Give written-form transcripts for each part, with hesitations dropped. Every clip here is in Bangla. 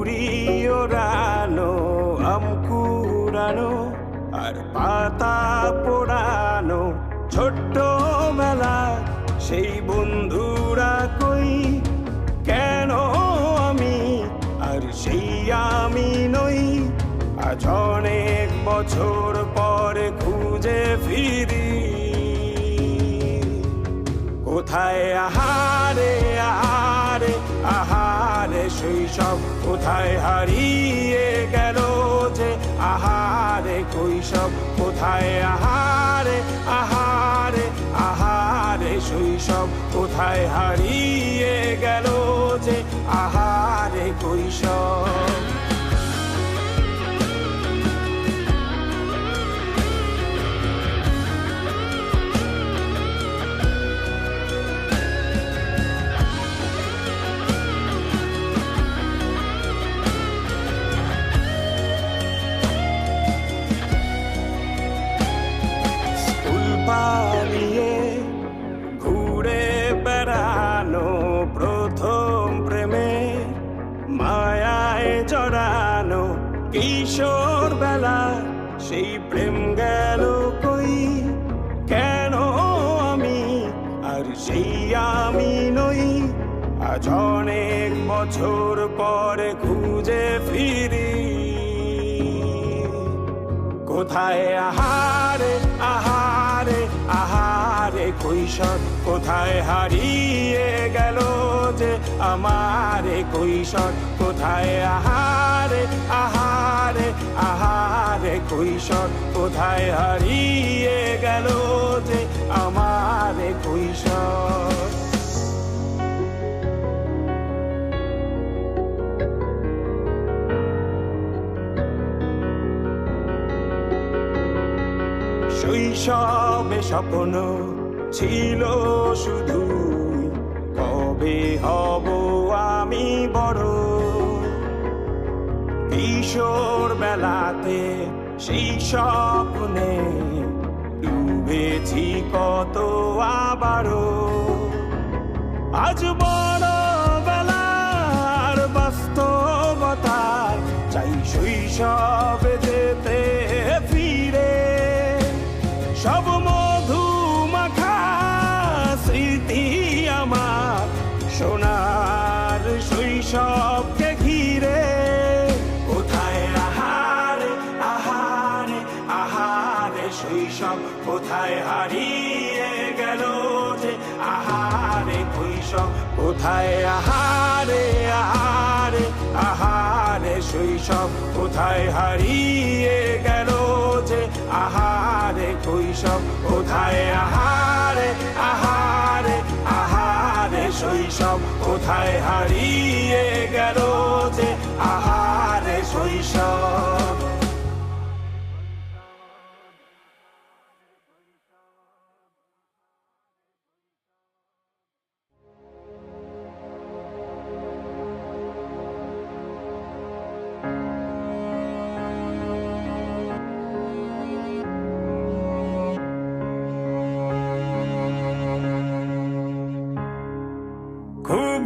কুড়ি ওড়ানো, আম কুড়ানো আর পাতা পোড়ানো, ছোট্টবেলা সেই বন্ধুরা কই, কেন আমি আর সেই আমি নই। আজ অনেক বছর পরে খুঁজে ফিরি, কোথায় আহারে আহারে আহারে শৈশব, কোথায় হারিয়ে গেল যে আহারে কৈশব, কোথায় আহারে আহারে আহারে শৈশব, কোথায় হারিয়ে গেল যে আহারে কৈশব। পালিয়ে ঘুরে বেড়ানো, প্রথম প্রেমে মায়ায় জড়ানো, কিশোর বেলা সেই প্রেম গেল কই, কেন আমি আর সেই আমি নই। আজ অনেক বছর পরে খুঁজে ফিরি, কোথায় আহারে আহারে আহারে কৈশোর, কোথায় হারিয়ে গেল যে আমারে কৈশোর, কোথায় আহারে আহারে আহারে কৈশোর, কোথায় হারিয়ে গেল যে আমারে কৈশোর। শৈশবে স্বপ্ন ছিল শুধু, কবে হব আমি বড়। কিশোর বেলাতে সেই স্বপ্নে ডুবেছি কত আবারও, আজ বড় বেলার বাস্তবতায় চাই শৈশবে যেতে ফিরে। সব মধু মাখা স্মৃতি আমার সোনার শৈশবকে ঘিরে, কোথায় আহারে আহারে আহারে শৈশব, কোথায় হারিয়ে গেল যে আহারে কৈশোর, কোথায় আহারে আহারে আহারে শৈশব, কোথায় হারিয়ে গেল যে আহারে কৈশোর, কোথায় আহারে আহারে আহারে শৈশব, কোথায় হারিয়ে গেল যে আহারে শৈশব। খুব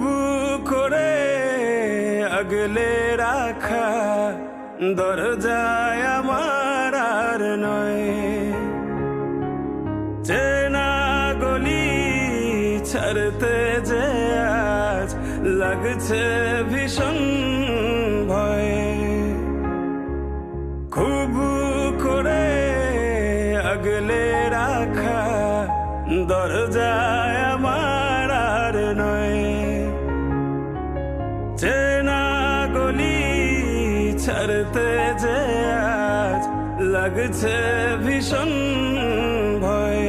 করে আগলে রাখা দরজায় আমার আর নয়, চেনা গলি ছাড়তে যে আজ লাগছে ভীষণ ভয়। খুব করে আগলে রাখা দরজায় আমার আর নয়, চেনা গলি ছাড়তে যে আজ লাগছে ভীষণ ভয়।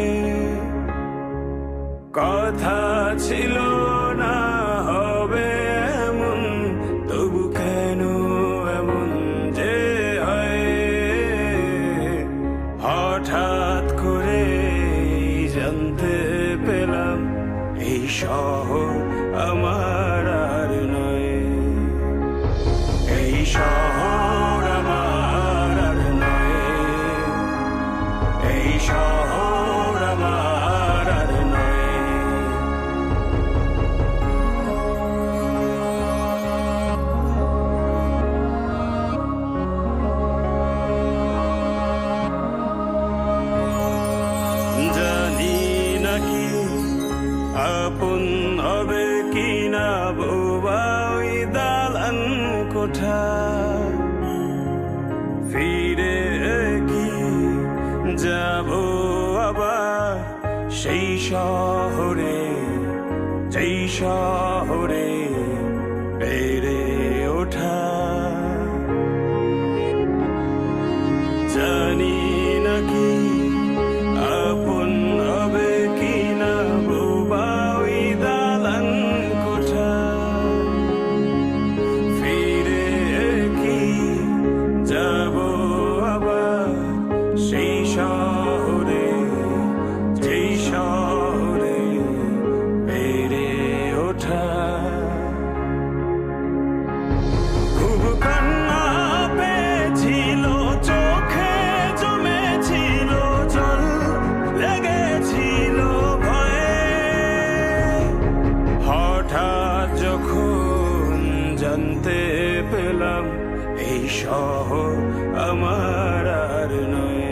কথা ছিল না হবে এমন, তবু কেন এমন যে হয়, হঠাৎ করে জানতে পেলাম এই শহর আমার আর নয়, এই শহর আমার আর নয়, এই শহর আমার আর নয়। সেই শহরে, যেই শহরে বেড়ে ওঠা। জানি নাকি আপন হবে কিনা বোবা ওই দালান কোঠা। ফিরে কি যাব আবার সেই শহরে, যেই শহরে বেড়ে ওঠা। খুব কান্না পেয়েছিল, চোখে জমেছিল জল, লেগেছিল ভয়ে। হঠাৎ যখন জানতে পেলাম এই শহর আমার আর নয়,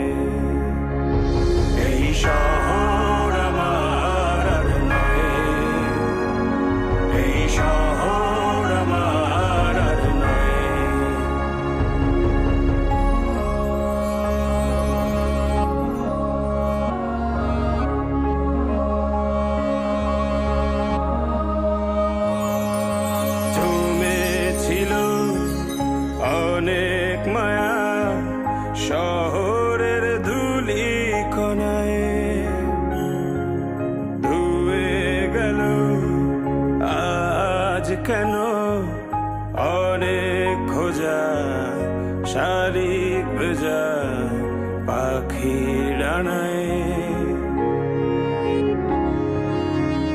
এই শহর আমার আর নয়, এই শহর আমার আর নয়। জমেছিল অনেক মায়া শহরের ধুলি কণায়, ধুয়ে গেল আজ কেন অনেক খোঁজা, শালিক ভেজা পাখির ডানায়।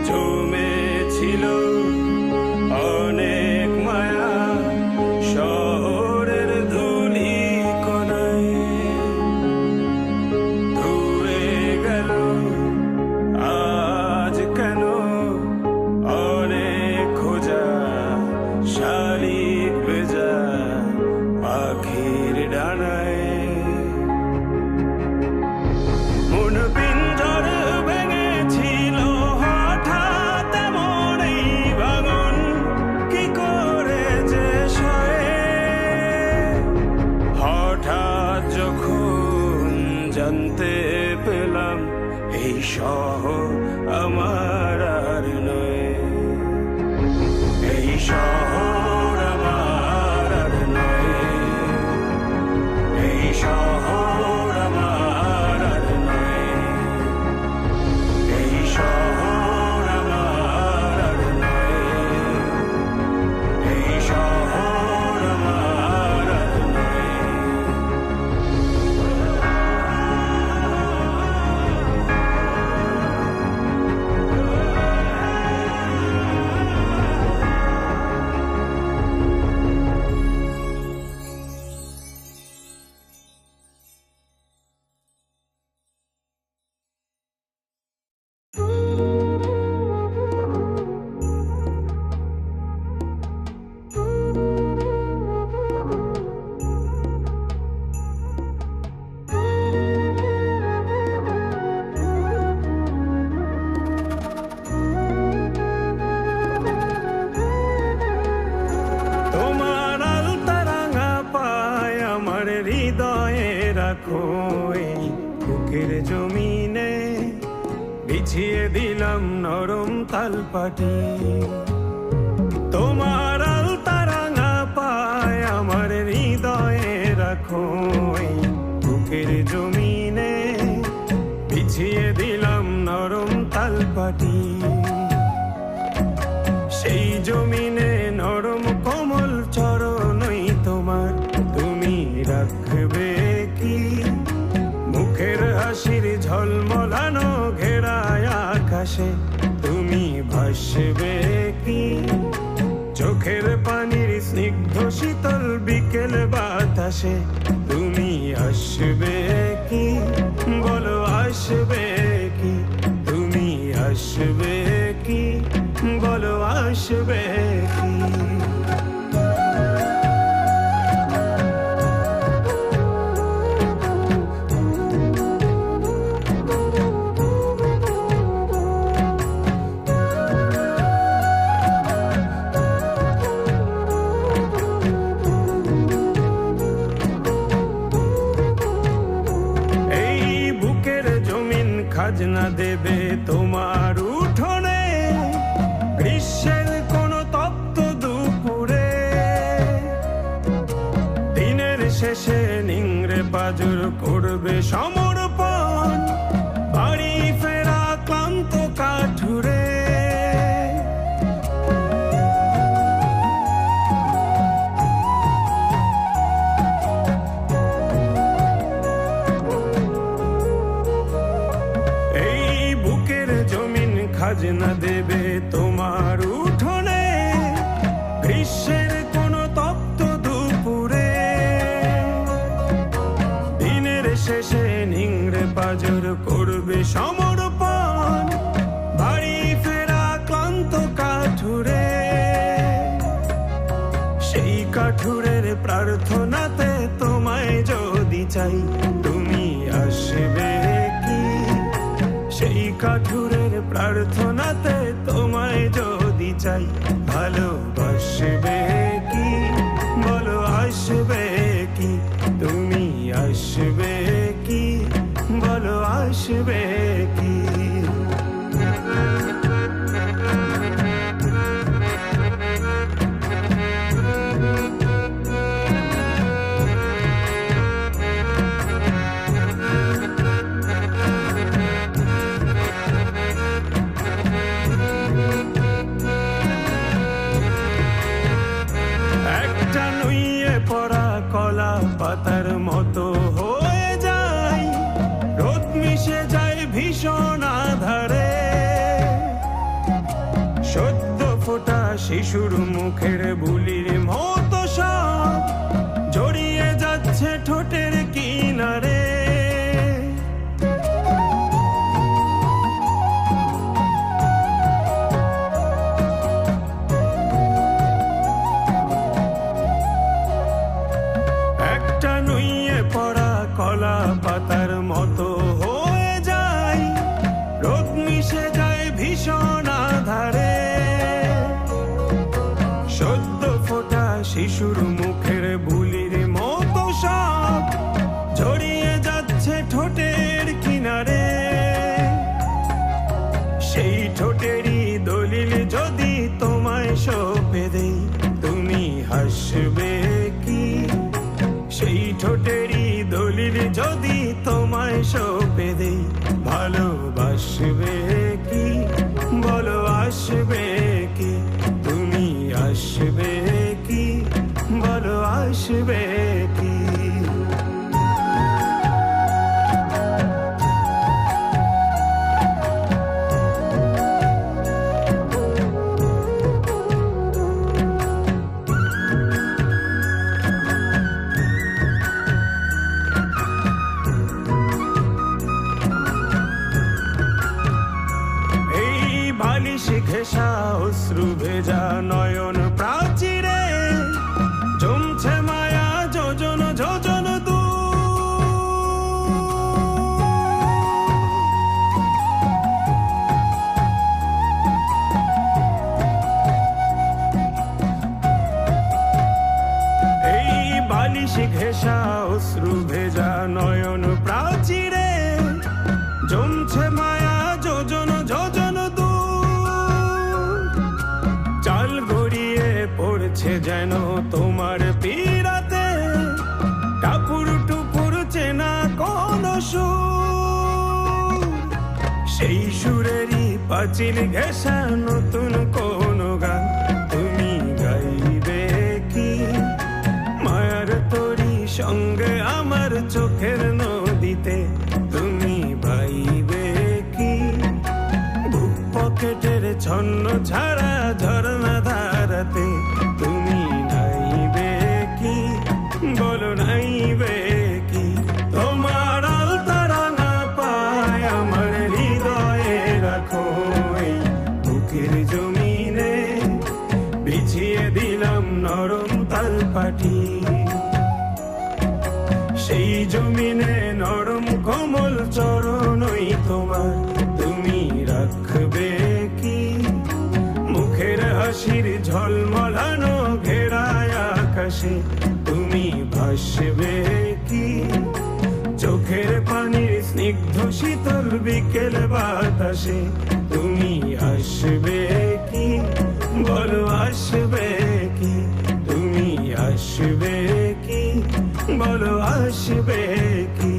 জমেছিল অনেক মায়া শহরের ধুলি কণায়, ধুয়ে গেল আজ কেন অনেক খোঁজা, শালিক ভেজা পাখির ডানায়। মন পিঞ্জর ভেঙেছিল হঠাৎ এমন এই ভাঙন, কি করে যে সয়ে। হঠাৎ যখন জানতে পেলাম এই শহর আমার আর নয়, এই শহর আমার আর নয়, এই শহর আমার আর নয়, এই শহর আমার আর নয়, এই শহর আমার আর নয়। তোমার আলতা রাঙা পায় আমার হৃদয়ে রাখো, এই বুকের জমিনে বিছিয়ে দিলাম নরম তালপাটি। তোমার আলতা রাঙা পায় আমার হৃদয়ে রাখো, এই বুকের জমিনে বিছিয়ে দিলাম নরম তালপাটি। সেই জমিনে নরম কোমল চরণই তোমার, তুমি রাখবে কি মুখের হাসির ঝলমলানো ঘেরায় আকাশে, তুমি ভাসবে কি চোখের পানির স্নিগ্ধ শীতল বিকেল বাতাসে। তুমি আসবে কি বলো, আসবে কি তুমি আসবে কি বলো, আসবে কি। খাজনা দেবে তোমার উঠোনে, গ্রীষ্মের কোনো তপ্ত দুপুরে। দিনের শেষে নিংড়ে পাজর করবে সমর্পণ, বাড়ি ফেরা ক্লান্ত কাঠুরে। খাজনা দেবে তোমার উঠোনে, গ্রীষ্মের কোনো তপ্ত দুপুরে। দিনের শেষে নিংড়ে পাজর করবে সমর্পণ, বাড়ি ফেরা ক্লান্ত কাঠুরে। সেই কাঠুরের প্রার্থনাতে তোমায় যদি চাই, তুমি আসবে কি? সেই কাঠুরের প্রার্থনাতে তোমায় যদি চাই, ভালোবাসবে কি? বলো আসবে কি? তুমি আসবে কি? বলো আসবে কি? কলা পাতার মতো হয়ে যায়, রোদ মিশে যায় ভীষণ আধারে। সদ্য ফোটা শিশুর মুখের বুলির মতো সব জড়িয়ে যাচ্ছে ঠোঁটের কিনারে। কলা পাতার মতো হয়ে যায়, রোদ মিশে যায় ভীষণ আধারে। সদ্য ফোটা শিশুর মুখের বুলির মতো সব জড়িয়ে যাচ্ছে ঠোঁটের কিনারে। সেই ঠোঁটেরই দলিল যদি তোমায় সঁপে দেই, তুমি হাসবে কি? সেই ঠোঁটেরই দলিল যদি তোমায় সঁপে দেই, ভালোবাসবে কি? বলো আসবে কি? তুমি আসবে কি? বলো আসবে কি? ঘেঁষা অশ্রু ভেজা নয়ন প্রাচীরে জমছে মায়া যোজন যোজন দূর। এই বালিশ ঘেঁষা অশ্রু ভেজা নয়ন প্রাচীরে জমছে মায়া যোজন যোজন দূর। চাল গড়িয়ে পড়ছে যেন তোমার পীড়াতে, টাপুর টুপুর চেনা কোন সুর। সেই সুরেরই পাঁচিল ঘেঁষা নতুন কোন গান তুমি গাইবে কি? মায়ার তোরি সঙ্গে আমার চোখের নদীতে তুমি ভাইবে কি? বুক পকেটের ছন্ন ছাড়া ঝরনা ধারাতে তুমি নাইবে কি? বলো নাইবে কি? তোমার আলতারা না পায় আমার হৃদয়ে রাখো, এই বুকের জমিনে বিছিয়ে দিলাম নরম তালপাটি। সেই জমিনে নরম কোমল চরণই তোমার, তুমি রাখবে কি? মুখের হাসির ঝলমলানো ঘেরায় আকাশে তুমি ভাসবে কি? চোখে চোখের পানির স্নিগ্ধ শীতল বিকেল বাতাসে তুমি আসবে কি, বলো আসবে কি, তুমি আসবে কি, বলো আসবে কি।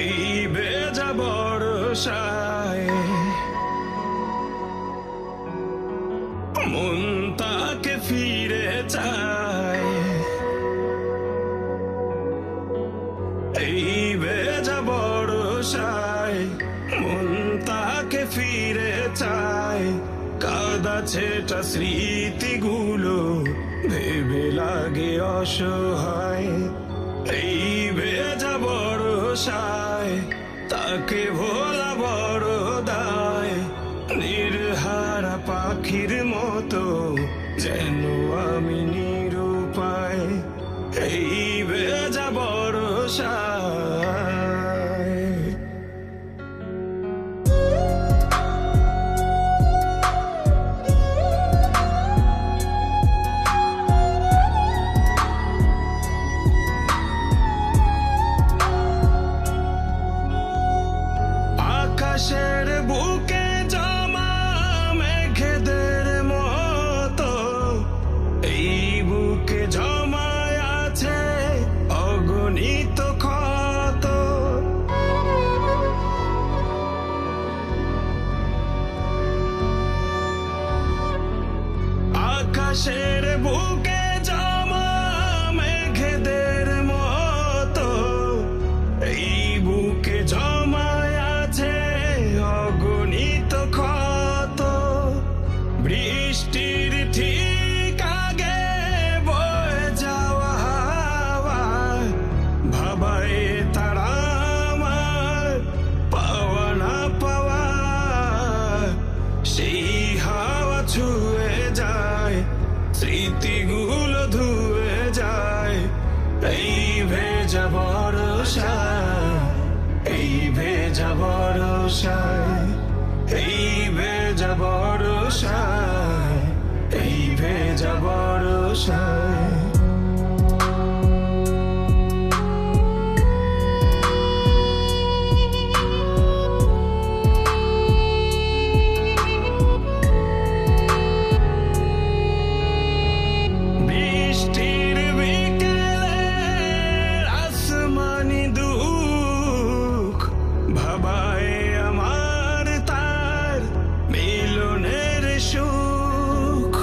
এই ভেজা বর্ষায় মন তাকে ফিরে চায়, এই ভেজা বর্ষায় মন তাকে ফিরে চায়। কাদা ছেটা স্মৃতিগুলো ভেবে লাগে অসহায়, এই ভেজা বর্ষায় তাকে ভোলা বড় দায়। নির্হারা পাখির মতো যেন আমি নিরুপায়, এই ভেজা বর্ষায়। আকাশের বুকে জমা মেঘেদের মতো এই বুকে জমায় আছে অগণিত ক্ষত। আকাশের বুকে জমা মেঘেদের মতো এই বুকে জমায় আছে অগণিত ক্ষত। বৃষ্টির ঠিক আগে বয়ে যাওয়া হাওয়া ভাবায় তারা আমার পাওয়া না পাওয়া। সেই হাওয়া ছুঁয়ে যায়, স্মৃতিগুলো ধুয়ে যায়। এই ভেজা বর্ষায়, এই ভেজা বর্ষায়, এই ভেজা বর্ষায়, এই ভেজা বর্ষায়। বৃষ্টির বিকেলে আসমানি দুঃখ ভাবায় আমার তার মিলনের সুখ।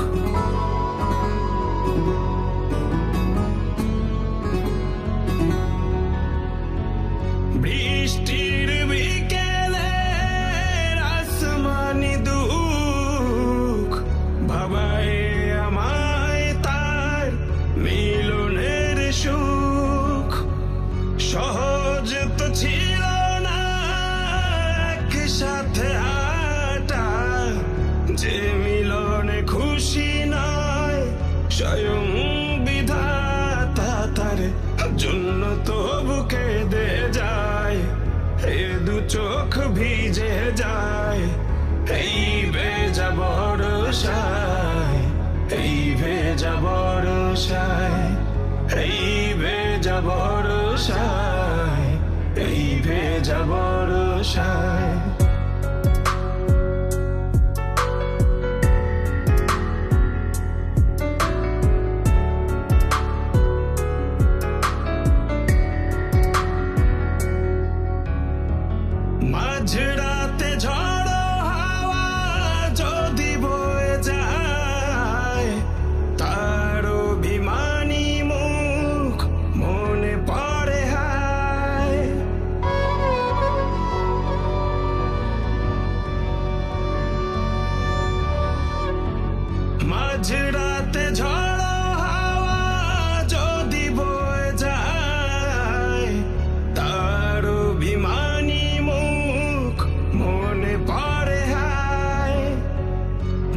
বর্ষায়, এই ভেজা বর্ষায়, এই ভেজা বর্ষায়, এই ভেজা বর্ষায়। মাঝরাতে ঝড়ো হাওয়া যদি বয়ে যায়, তার অভিমানী মুখ মনে পড়ে হায়। মাঝরাতে ঝড়ো হাওয়া যদি বয়ে যায়, তার অভিমানী মুখ মনে পড়ে হায়।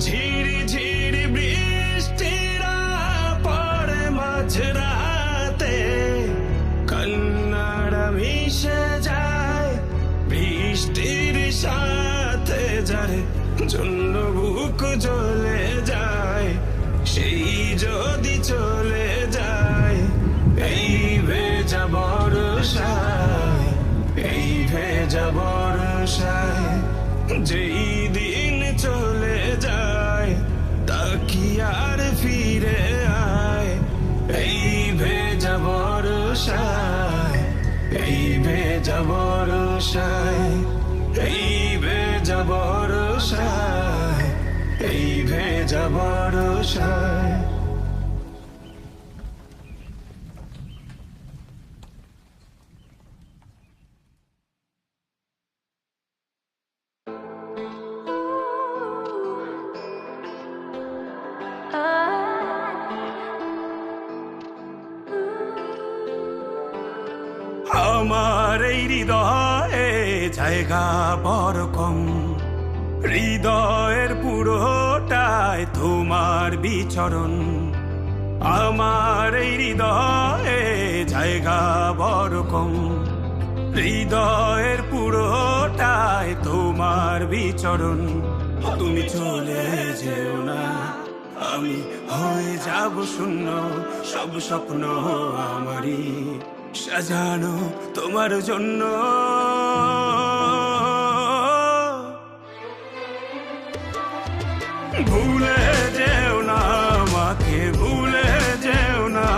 ঝিরি ঝিরি বৃষ্টিরা পড়ে মাঝরাতে, কান্নারা মিশে যায় বৃষ্টির সাথে। যার জন্য বুক জ্বলে যায়, সেই যদি চলে যায়। এই ভেজা বর্ষায়, এই ভেজা বর্ষায়, যেই দিন চলে যায় তা কি আর ফিরে আয়। এই ভেজা বর্ষায়, এই ভেজা বর্ষায়, এই ভেজা বর্ষায়, এই ভেজা বর্ষায়। আমার এই হৃদয়ে জায়গা বড় কম, হৃদয়ের পুরোটায় তোমার বিচরণ। আমার এই হৃদয়ে জায়গা বড় কম, হৃদয়ের পুরোটায় তোমার বিচরণ। তুমি চলে যেও না, আমি হয়ে যাব শূন্য। সব স্বপ্ন আমারই সাজানো তোমার জন্য। ভুলে যেও না আমাকে, ভুলে যেও না।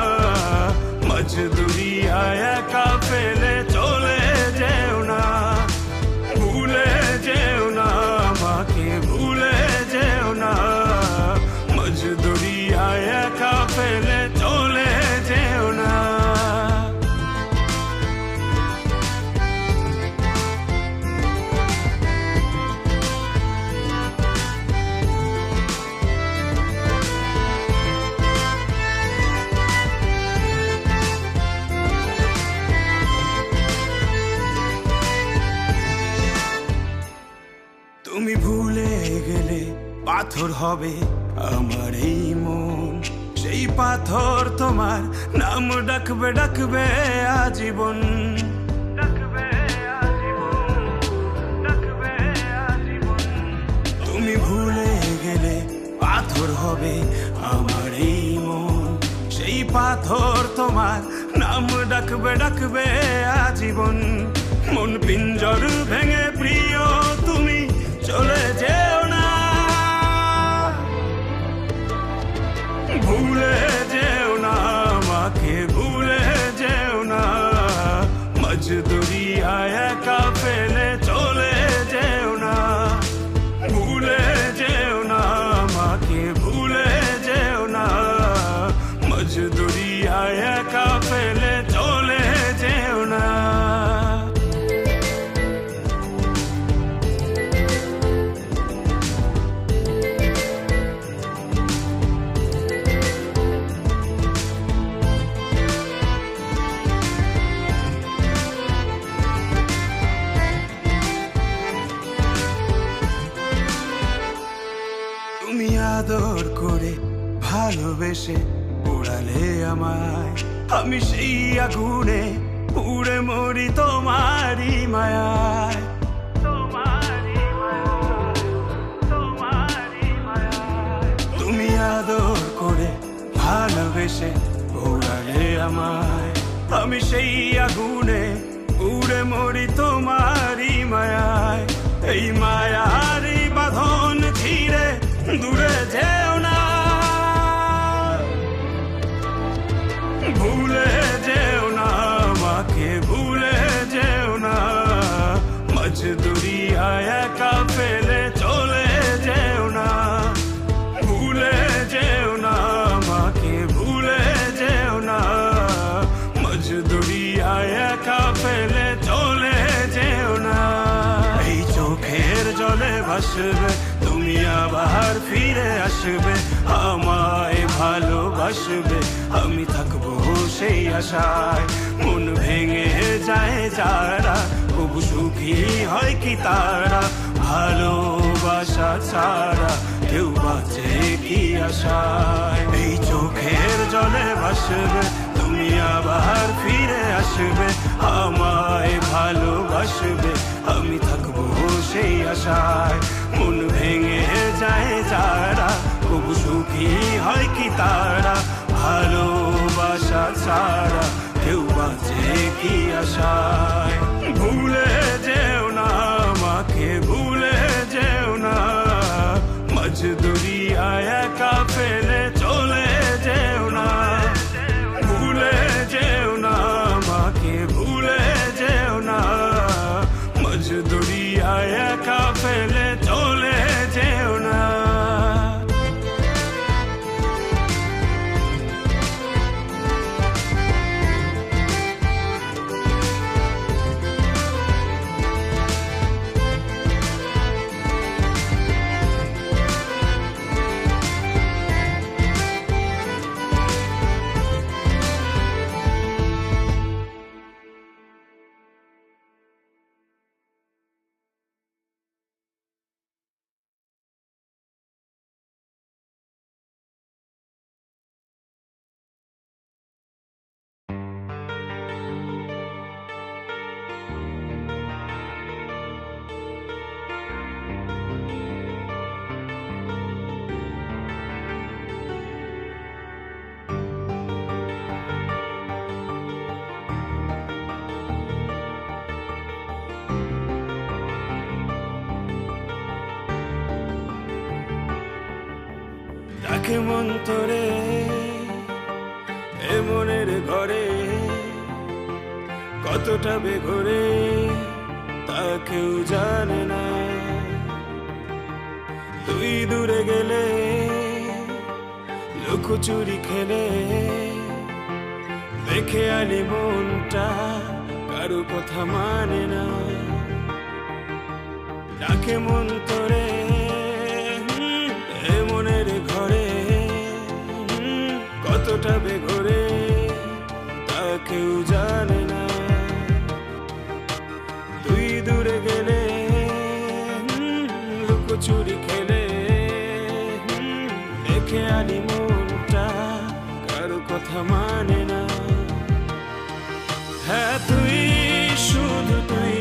মজদুরিয়ায় একা ফেলে চলে যেও না। ভুলে যেও না আমাকে, ভুলে যেও না। মজদুরিয়ায় একা ফেলে চলে যেও না। তুমি ভুলে গেলে পাথর হবে আমার এই মন। সেই পাথর তোমার নাম ডাকবে, ডাকবে আজীবন। তুমি ভুলে গেলে পাথর হবে আমার এই মন। সেই পাথর তোমার নাম ডাকবে, ডাকবে আজীবন। মন পিঞ্জর ভেঙে প্রিয় তুমি চলে যেও না। ভুলে যেও না আমাকে, ভুলে যেও না। মজদুরিয়ায় একা ফেলে চলে যেও না। ভুলে যেও না আমাকে, ভুলে যেও না। মজদুরিয়ায় একা ফেলে চলে যেও না। তুমি আদর করে ভালোবেসে পোড়ালে আমায়। আমি সেই আগুনে পুড়ে মরি তোমারই মায়ায়। তোমারই মায়া, তোমারই মায়া। আমায়, আমি সেই আগুনে উড়ে মরি তোমারই মায়ায়। এই মায়ারই বাঁধন ছিঁড়ে দূরে যেও না, ভুলে যেও না আমাকে, ভুলে যেও না। মজদুরিয়ায় একা ফেলে চলে যেও না, ভুলে যেও না আমাকে, ভুলে যেও না। মজদুরিয়ায় একা ফেলে চলে যেও না। এই চোখের জলে ভাসবে তুমি, আবার ফিরে আসবে, আমায় ভালোবাসবে, আমি থাকবো সেই আশায়। মন ভেঙে যায় যারা, তবু সুখী হয় কি তারা, ভালোবাসা ছাড়া কেউ বাঁচে কি আশায়। এই চোখের জলে ভাসবে তুমি, আবার ফিরে আসবে, আমায় ভালোবাসবে, আমি থাকবো সেই আশায়। মন ভেঙে যায় যারা, তবু সুখী হয় কি তারা, ভালোবাসা ছাড়া কেউ বাঁচে কি আশায়। ভুলে যেও না আমাকে, ভুলে যেও না। মজদুরিয়ায় একা ফেলে চলে যেও না, ভুলে যেও না আমাকে, ভুলে যেও না। মজদুরিয়ায় একা ফেলে চলে যেও না। ডাকে মন তোরে এ মনের ঘরে, কতটা বেঘরে তা কেউ জানে না। তুই দূরে গেলে লুকোচুরি খেলে, দেখে আলি মনটা কারো কথা মানে না। ডাকে মন তোরে এ মনের ঘরে, কতটা বেঘরে তা কেউ জানে না। তুই দূরে গেলে লুকোচুরি খেলে, দেখে আলি মনটা কারো কথা মানে না। হ্যাঁ তুই, শুধু তুই,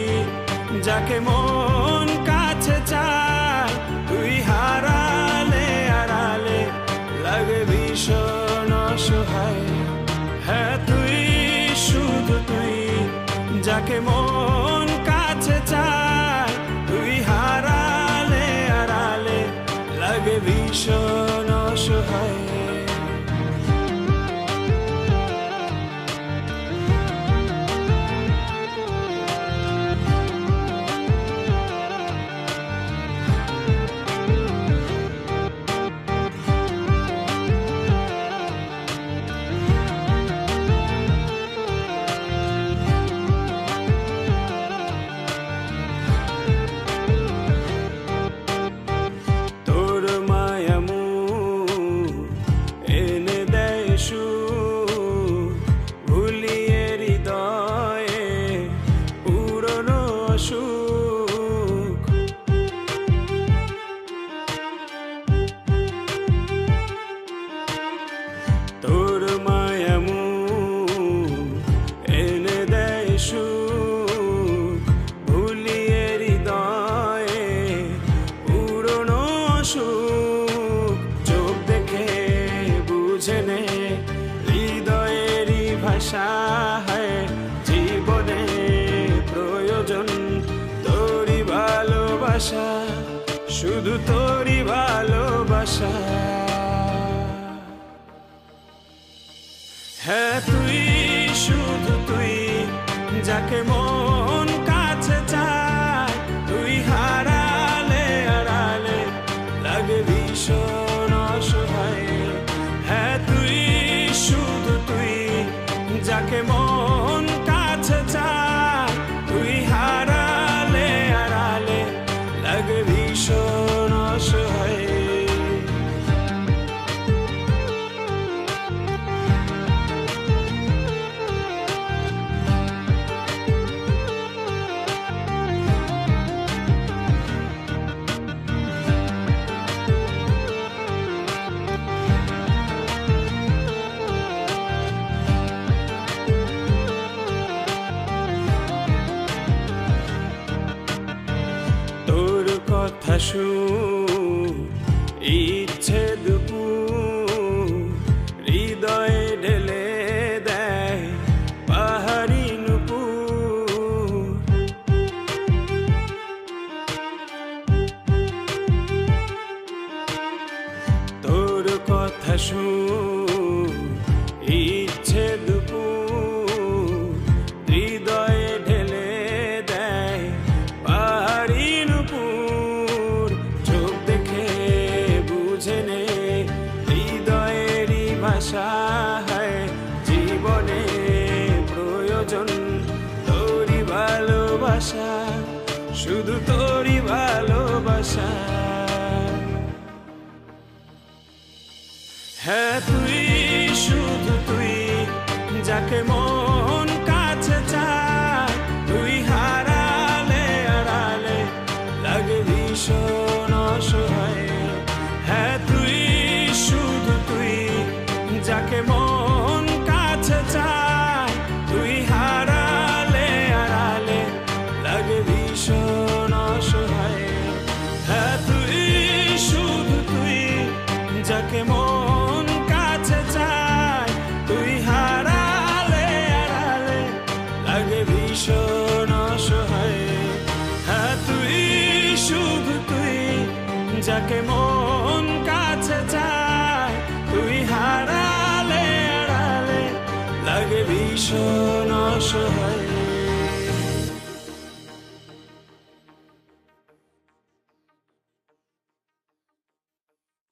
যাকে মন কাছে চায়, তুই হারালে আড়ালে লাগে ভীষণ অসহায়। হ্যাঁ তুই, শুধু তুই, যাকে মন কাছে চায়, তুই হারালে আড়ালে লাগে ভীষণ অসহায়। শুধু তোরই ভালোবাসা। হ্যাঁ তুই, শুধু তুই, যাকে মন কাছে চায়, তুই হারালে আড়ালে লাগে ভীষণ অসহায়। হ্যাঁ তুই, শুধু তুই, যাকে মন কাছে চায়, তুই হারালে আড়ালে লাগে ভীষণ অসহায়। তোর কথা শুন, ইচ্ছে দুপুর হৃদয়ে ঢেলে দেয় পাহাড়ি নুপুর। তোর কথা শুন, ইচ্ছে দুপুর হৃদয়ে ঢেলে দেয় পাহাড়ি নুপুর। চোখ দেখে বুঝে নে হৃদয়েরই ভাষা, হয় জীবনে প্রয়োজন তোরই ভালোবাসা, শুধু তোরই ভালোবাসা। হ্যাঁ তুই, শুধু তুই, যাকে মন কাছে চায়, তুই হারালে আড়ালে লাগে ভীষণ অসহায়। হ্যাঁ তুই, শুধু তুই, যাকে মন কাছে চায়, তুই হারালে আড়ালে লাগে ভীষণ অসহায়। হ্যাঁ তুই, শুধু তুই, যাকে মন কাছে চায়, তুই হারালে আড়ালে লাগে ভীষণ অসহায়। হ্যাঁ তুই, শুধু তুই, যাকে মন কাছে চায়, তুই হারালে আড়ালে লাগে ভীষণ অসহায়।